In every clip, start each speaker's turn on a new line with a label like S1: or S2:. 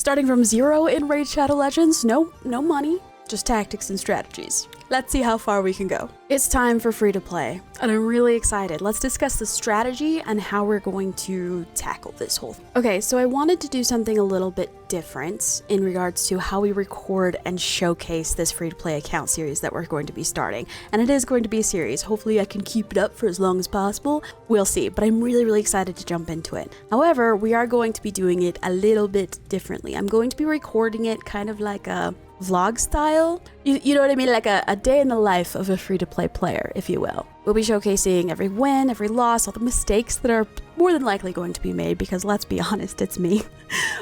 S1: Starting from 0 in Raid Shadow Legends, no money, just tactics and strategies. Let's see how far we can go. It's time for free to play, and I'm really excited. Let's discuss the strategy and how we're going to tackle this whole thing. Okay, so I wanted to do something a little bit different in regards to how we record and showcase this free to play account series that we're going to be starting. And it is going to be a series. Hopefully I can keep it up for as long as possible. We'll see, but I'm really excited to jump into it. However, we are going to be doing it a little bit differently. I'm going to be recording it kind of like a vlog style. You know what I mean? Like a day in the life of a free-to-play player, if you will. We'll be showcasing every win, every loss, all the mistakes that are more than likely going to be made, because let's be honest, it's me.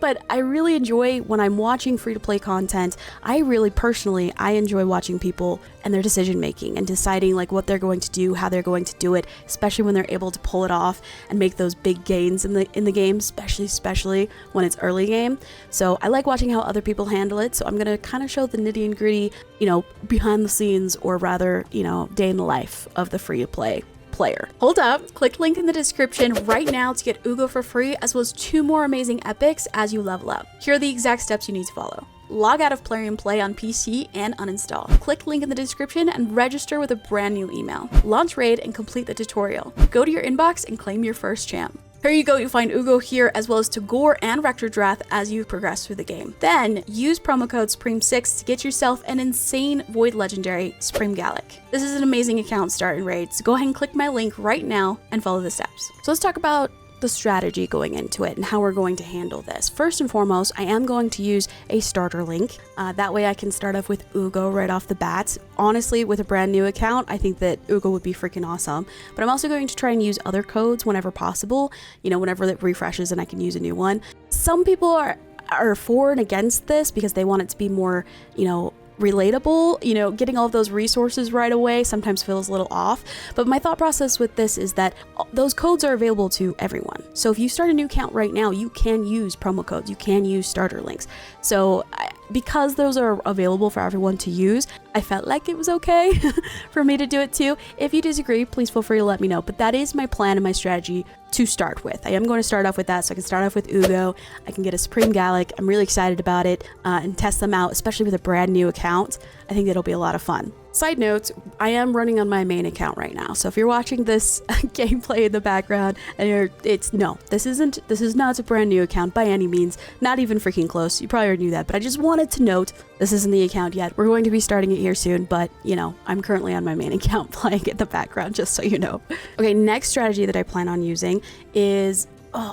S1: But I really enjoy when I'm watching free-to-play content. I enjoy watching people and their decision making and deciding like what they're going to do, how they're going to do it, especially when they're able to pull it off and make those big gains in the game, especially when it's early game. So I like watching how other people handle it. So I'm gonna kind of show the nitty and gritty, behind the scenes, or rather, day in the life of the free-to-play player. Hold up, click link in the description right now to get Uugo for free, as well as 2 more amazing epics as you level up. Here are the exact steps you need to follow. Log out of Plarium Play on PC and uninstall. Click link in the description and register with a brand new email. Launch raid and complete the tutorial. Go to your inbox and claim your first champ. Here you go, you'll find Uugo here, as well as Tagoar and Rector Drath as you progress through the game. Then, use promo code SUPREME6 to get yourself an insane Void Legendary, Supreme Galek. This is an amazing account start in Raid, so go ahead and click my link right now and follow the steps. So let's talk about the strategy going into it and how we're going to handle this. First and foremost, I am going to use a starter link. That way I can start off with Uugo right off the bat. Honestly, with a brand new account, I think that Uugo would be freaking awesome. But I'm also going to try and use other codes whenever possible, whenever it refreshes and I can use a new one. Some people are for and against this because they want it to be more, relatable. Getting all of those resources right away sometimes feels a little off, but my thought process with this is that those codes are available to everyone. So if you start a new account right now, you can use promo codes, you can use starter links. So because those are available for everyone to use, I felt like it was okay for me to do it too. If you disagree, please feel free to let me know, but that is my plan and my strategy to start with. I am going to start off with that, so I can start off with Uugo, I can get a Supreme Galek. I'm really excited about it, and test them out, especially with a brand new account. I think it'll be a lot of fun. Side note, I am running on my main account right now, so if you're watching this gameplay in the background and this is not a brand new account by any means, not even freaking close. You probably already knew that, but I just wanted to note this isn't the account yet. We're going to be starting it here soon, but I'm currently on my main account playing in the background, just so you know. Okay, next strategy that I plan on using is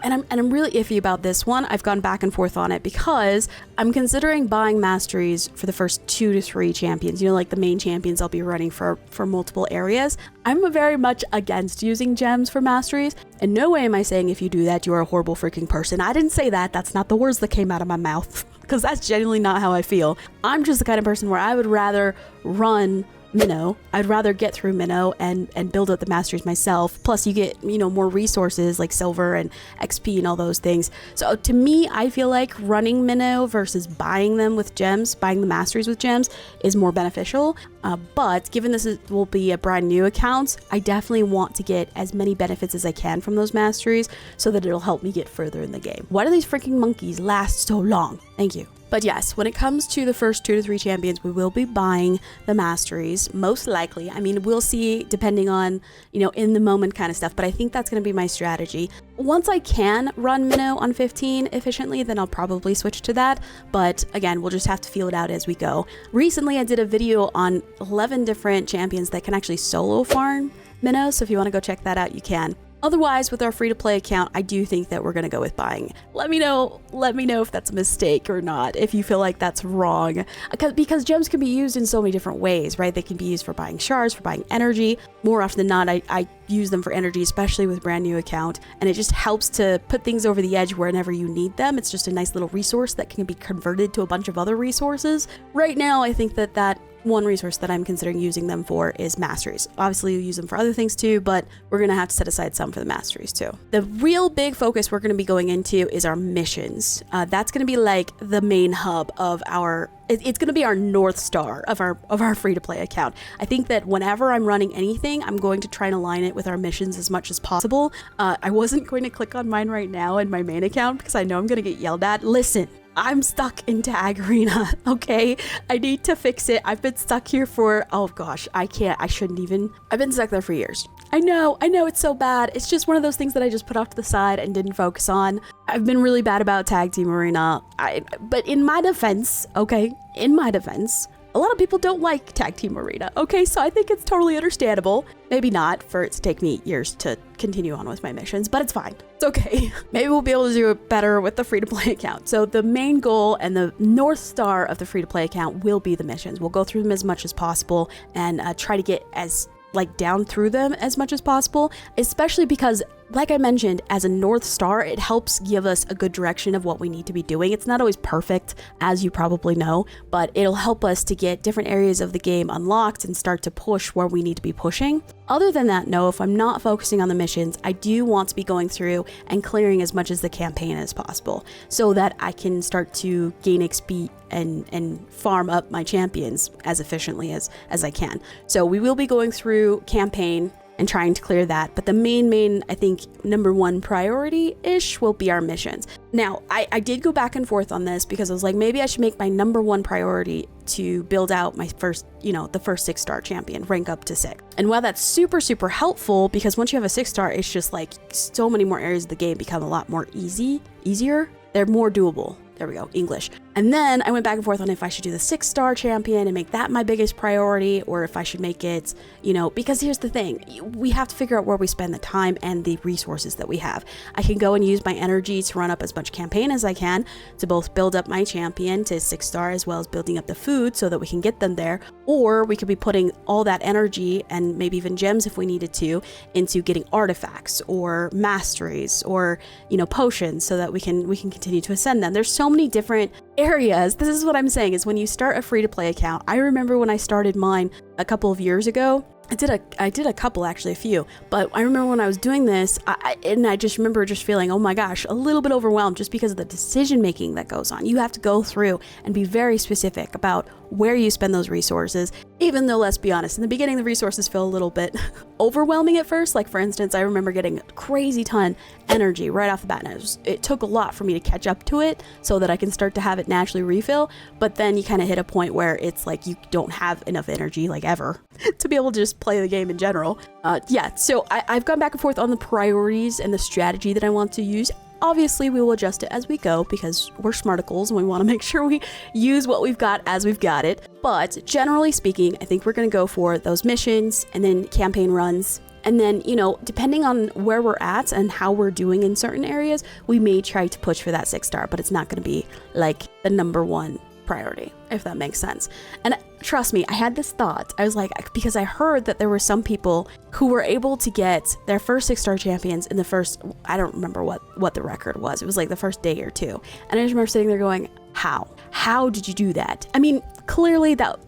S1: and I'm really iffy about this one. I've gone back and forth on it because I'm considering buying masteries for the first 2 to 3 champions, like the main champions I'll be running for multiple areas. I'm very much against using gems for masteries. In no way am I saying if you do that, you're a horrible freaking person. I didn't say that. That's not the words that came out of my mouth, because that's genuinely not how I feel. I'm just the kind of person where I would rather run Minnow. I'd rather get through Minnow and build up the masteries myself. Plus you get, more resources like silver and XP and all those things. So to me, I feel like running Minnow versus buying them with gems, buying the masteries with gems, is more beneficial. But given will be a brand new account, I definitely want to get as many benefits as I can from those masteries so that it'll help me get further in the game. Why do these freaking monkeys last so long? Thank you. But yes, when it comes to the first 2 to 3 champions, we will be buying the masteries, most likely. I mean, we'll see depending on, in the moment kind of stuff, but I think that's going to be my strategy. Once I can run Minnow on 15 efficiently, then I'll probably switch to that. But again, we'll just have to feel it out as we go. Recently, I did a video on 11 different champions that can actually solo farm Minnow, so if you want to go check that out, you can. Otherwise, with our free-to-play account, I do think that we're going to go with buying. Let me know if that's a mistake or not, if you feel like that's wrong. Because gems can be used in so many different ways, right? They can be used for buying shards, for buying energy. More often than not, I use them for energy, especially with a brand new account. And it just helps to put things over the edge whenever you need them. It's just a nice little resource that can be converted to a bunch of other resources. Right now, I think that one resource that I'm considering using them for is masteries. Obviously, you use them for other things too, but we're going to have to set aside some for the masteries too. The real big focus we're going to be going into is our missions. That's going to be like the main hub of it's going to be our North Star of our free-to-play account. I think that whenever I'm running anything, I'm going to try and align it with our missions as much as possible. I wasn't going to click on mine right now in my main account because I know I'm going to get yelled at. Listen, I'm stuck in Tag Arena, okay? I need to fix it. I've been stuck here for, oh gosh, I shouldn't even. I've been stuck there for years. I know it's so bad. It's just one of those things that I just put off to the side and didn't focus on. I've been really bad about Tag Team Arena. But in my defense, okay, a lot of people don't like Tag Team Arena, okay? So I think it's totally understandable. Maybe not for it to take me years to continue on with my missions, but it's fine. It's okay. Maybe we'll be able to do it better with the free-to-play account. So the main goal and the North Star of the free-to-play account will be the missions. We'll go through them as much as possible and try to get as down through them as much as possible, especially because, like I mentioned, as a North Star, it helps give us a good direction of what we need to be doing. It's not always perfect, as you probably know, but it'll help us to get different areas of the game unlocked and start to push where we need to be pushing. Other than that, no, if I'm not focusing on the missions, I do want to be going through and clearing as much as the campaign as possible so that I can start to gain XP and farm up my champions as efficiently as I can. So we will be going through campaign and trying to clear that. But the main, I think, #1 priority-ish will be our missions. Now, I did go back and forth on this because I was like, maybe I should make my #1 priority to build out my first, the first 6-star champion, rank up to 6. And while that's super, super helpful, because once you have a 6-star, it's just like so many more areas of the game become a lot more easier. They're more doable. There we go, English. And then I went back and forth on if I should do the 6-star champion and make that my biggest priority, or if I should make it, because here's the thing, we have to figure out where we spend the time and the resources that we have. I can go and use my energy to run up as much campaign as I can to both build up my champion to 6-star as well as building up the food so that we can get them there, or we could be putting all that energy and maybe even gems if we needed to into getting artifacts or masteries or potions so that we can continue to ascend them. There's so many different areas. This is what I'm saying, is when you start a free-to-play account, I remember when I started mine a couple of years ago, I did a couple, actually a few, but I remember when I was doing this, I just remember just feeling, oh my gosh, a little bit overwhelmed just because of the decision making that goes on. You have to go through and be very specific about where you spend those resources, even though, let's be honest, in the beginning the resources feel a little bit overwhelming at first. Like, for instance, I remember getting a crazy ton energy right off the bat, and it took a lot for me to catch up to it so that I can start to have it naturally refill. But then you kind of hit a point where it's like you don't have enough energy, like ever, to be able to just play the game in general. So I've gone back and forth on the priorities and the strategy that I want to use. Obviously, we will adjust it as we go because we're smarticles and we want to make sure we use what we've got as we've got it. But generally speaking, I think we're going to go for those missions and then campaign runs. And then, depending on where we're at and how we're doing in certain areas, we may try to push for that 6-star, but it's not going to be like the #1 priority, if that makes sense. And trust me, I had this thought. I was like, because I heard that there were some people who were able to get their first 6-star champions in the first, I don't remember what the record was. It was like the first day or two. And I just remember sitting there going, how did you do that? I mean, clearly that,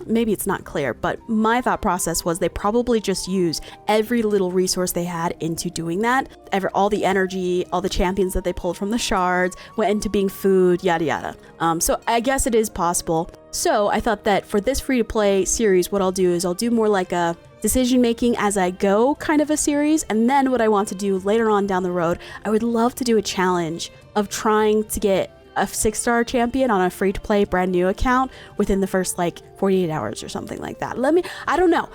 S1: maybe it's not clear, but my thought process was they probably just use every little resource they had into doing that. All the energy, all the champions that they pulled from the shards went into being food, yada yada. So I guess it is possible. So I thought that for this free-to-play series, what I'll do is I'll do more like a decision-making as I go kind of a series. And then what I want to do later on down the road, I would love to do a challenge of trying to get a 6-star champion on a free-to-play brand new account within the first 48 hours or something like that. I don't know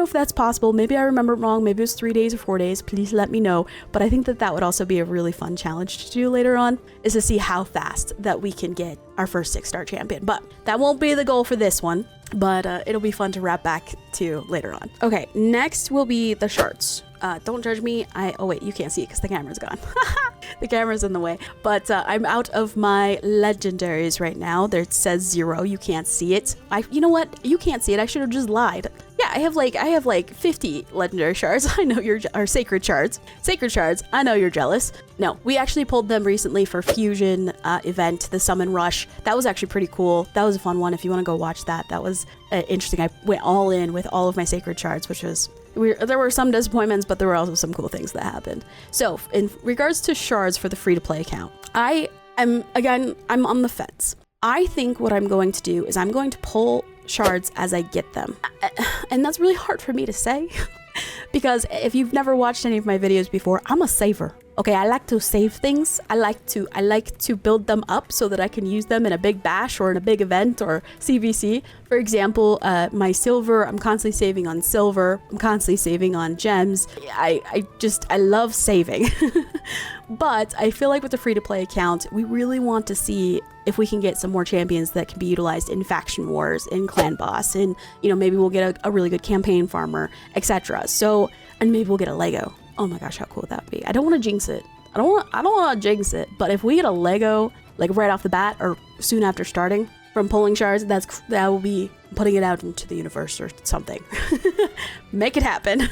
S1: if that's possible. Maybe I remember it wrong. Maybe it was 3 days or 4 days. Please let me know. But I think that would also be a really fun challenge to do later on, is to see how fast that we can get our first 6-star champion. But that won't be the goal for this one, but it'll be fun to wrap back to later on. Okay, next will be the shards. Don't judge me. Oh wait, you can't see it because the camera's gone. The camera's in the way. But I'm out of my legendaries right now. There it says 0. You can't see it. You know what? You can't see it. I should have just lied. Yeah, I have like 50 legendary shards. I know or sacred shards. Sacred shards. I know you're jealous. No, we actually pulled them recently for Fusion event, the Summon Rush. That was actually pretty cool. That was a fun one. If you want to go watch that, that was interesting. I went all in with all of my sacred shards, which was there were some disappointments, but there were also some cool things that happened. So in regards to shards for the free-to-play account, I'm on the fence. I think what I'm going to do is I'm going to pull shards as I get them. And that's really hard for me to say because if you've never watched any of my videos before, I'm a saver. Okay, I like to save things. I like to build them up so that I can use them in a big bash or in a big event or CVC. For example, my silver, I'm constantly saving on silver. I'm constantly saving on gems. I love saving. But I feel like with the free-to-play account, we really want to see if we can get some more champions that can be utilized in faction wars, in clan boss, and maybe we'll get a really good campaign farmer, etc. So, and maybe we'll get a Lego. Oh my gosh, how cool would that be? I don't want to jinx it. I don't want to jinx it, but if we get a Lego like right off the bat or soon after starting from pulling shards, that will be putting it out into the universe or something. Make it happen.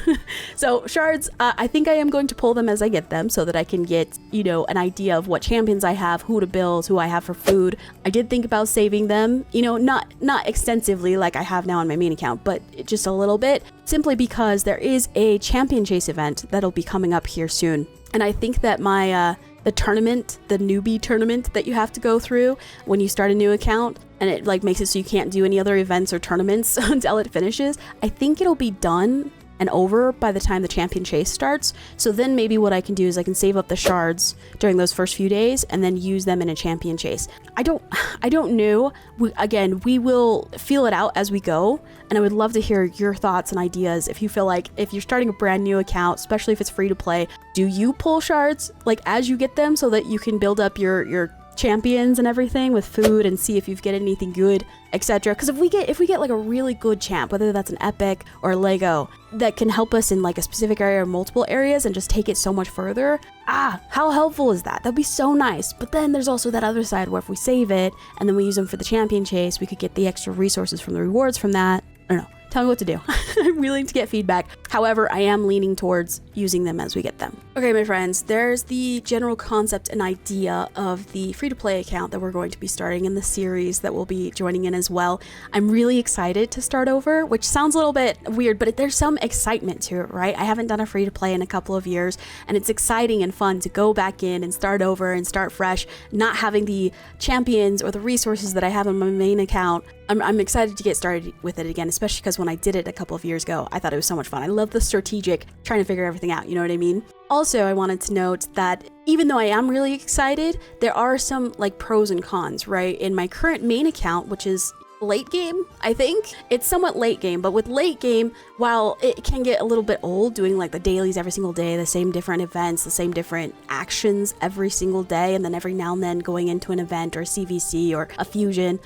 S1: So shards, I think I am going to pull them as I get them so that I can get, an idea of what champions I have, who to build, who I have for food. I did think about saving them, not extensively like I have now on my main account, but just a little bit, simply because there is a champion chase event that'll be coming up here soon. And I think that my, the tournament, the newbie tournament that you have to go through when you start a new account, and it makes it so you can't do any other events or tournaments until it finishes. I think it'll be done and over by the time the champion chase starts. So then maybe what I can do is I can save up the shards during those first few days and then use them in a champion chase. I don't know. We will feel it out as we go, and I would love to hear your thoughts and ideas. If you feel like if you're starting a brand new account, especially if it's free to play, do you pull shards as you get them so that you can build up your champions and everything with food and see if you get anything good, etc. Because if we get like a really good champ, whether that's an epic or a Lego that can help us in like a specific area or multiple areas and just take it so much further, how helpful is that? That'd be so nice. But then there's also that other side where if we save it and then we use them for the champion chase, we could get the extra resources from the rewards from that. I don't know. Tell me what to do. I'm willing to get feedback. However, I am leaning towards using them as we get them. Okay, my friends, there's the general concept and idea of the free-to-play account that we're going to be starting in the series that we'll be joining in as well. I'm really excited to start over, which sounds a little bit weird, but there's some excitement to it, right? I haven't done a free-to-play in a couple of years, and it's exciting and fun to go back in and start over and start fresh, not having the champions or the resources that I have on my main account. I'm excited to get started with it again, especially because when I did it a couple of years ago, I thought it was so much fun. I love the strategic, trying to figure everything out, you know what I mean? Also, I wanted to note that even though I am really excited, there are some pros and cons, right? In my current main account, which is late game, I think. It's somewhat late game, but with late game, while it can get a little bit old doing the dailies every single day, the same different events, the same different actions every single day, and then every now and then going into an event or a CVC or a fusion,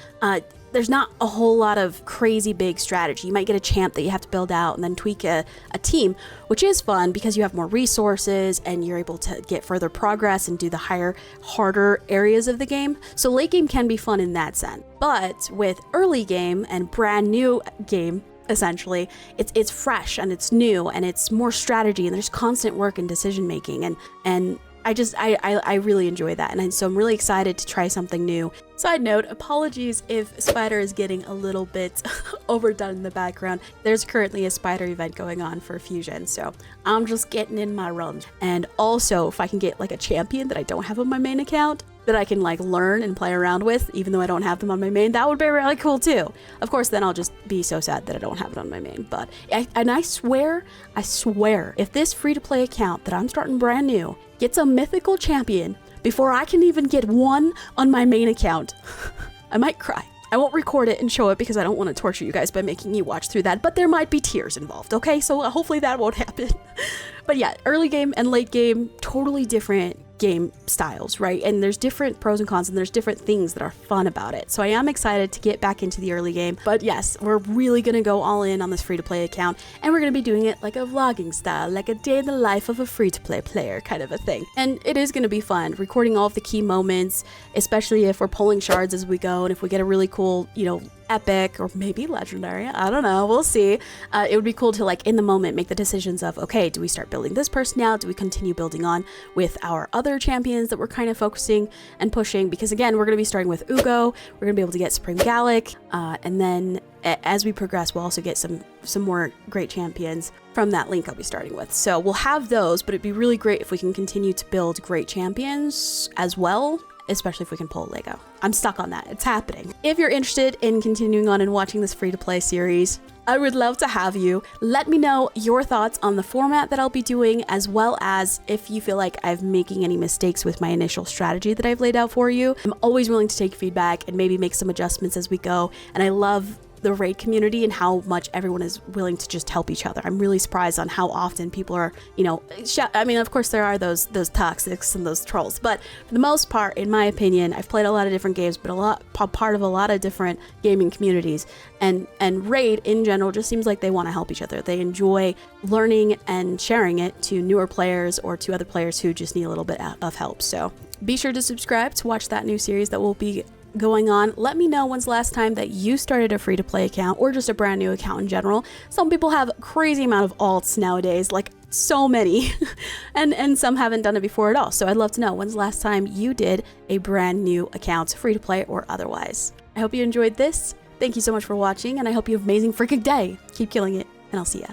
S1: there's not a whole lot of crazy big strategy. You might get a champ that you have to build out and then tweak a team, which is fun because you have more resources and you're able to get further progress and do the harder areas of the game. So late game can be fun in that sense. But with early game and brand new game, essentially, it's fresh and it's new and it's more strategy and there's constant work and decision making and I really enjoy that, and so I'm really excited to try something new. Side note, apologies if Spider is getting a little bit overdone in the background. There's currently a Spider event going on for Fusion, so I'm just getting in my runs. And also, if I can get a champion that I don't have on my main account, that I can learn and play around with, even though I don't have them on my main, that would be really cool too. Of course, then I'll just be so sad that I don't have it on my main. But I swear, if this free-to-play account that I'm starting brand new gets a mythical champion before I can even get one on my main account, I might cry. I won't record it and show it because I don't want to torture you guys by making you watch through that, but there might be tears involved, okay? So hopefully that won't happen. But yeah, early game and late game, totally different game styles, right? And there's different pros and cons and there's different things that are fun about it. So I am excited to get back into the early game. But yes, we're really gonna go all in on this free-to-play account, and we're gonna be doing it like a vlogging style, like a day in the life of a free-to-play player kind of a thing. And it is gonna be fun, recording all of the key moments, especially if we're pulling shards as we go, and if we get a really cool, epic or maybe legendary, I don't know, we'll see. It would be cool to in the moment make the decisions of, okay, do we start building this person out? Do we continue building on with our other champions that we're kind of focusing and pushing? Because again, we're going to be starting with Uugo, we're going to be able to get Supreme Galek, and then as we progress, we'll also get some more great champions from that link I'll be starting with. So we'll have those, but it'd be really great if we can continue to build great champions as well, especially if we can pull a Lego. I'm stuck on that. It's happening. If you're interested in continuing on and watching this free-to-play series, I would love to have you. Let me know your thoughts on the format that I'll be doing, as well as if you feel like I'm making any mistakes with my initial strategy that I've laid out for you. I'm always willing to take feedback and maybe make some adjustments as we go. And I love the raid community and how much everyone is willing to just help each other. I'm really surprised on how often people are, I mean, of course there are those toxics and those trolls, but for the most part, in my opinion, I've played a lot of different games, but part of a lot of different gaming communities, and raid in general just seems like they want to help each other. They enjoy learning and sharing it to newer players or to other players who just need a little bit of help. So be sure to subscribe to watch that new series that will be going on. Let me know when's the last time that you started a free-to-play account or just a brand new account in general. Some people have crazy amount of alts nowadays, like so many, and some haven't done it before at all. So I'd love to know when's the last time you did a brand new account, free-to-play or otherwise. I hope you enjoyed this. Thank you so much for watching, and I hope you have an amazing freaking day. Keep killing it, and I'll see ya.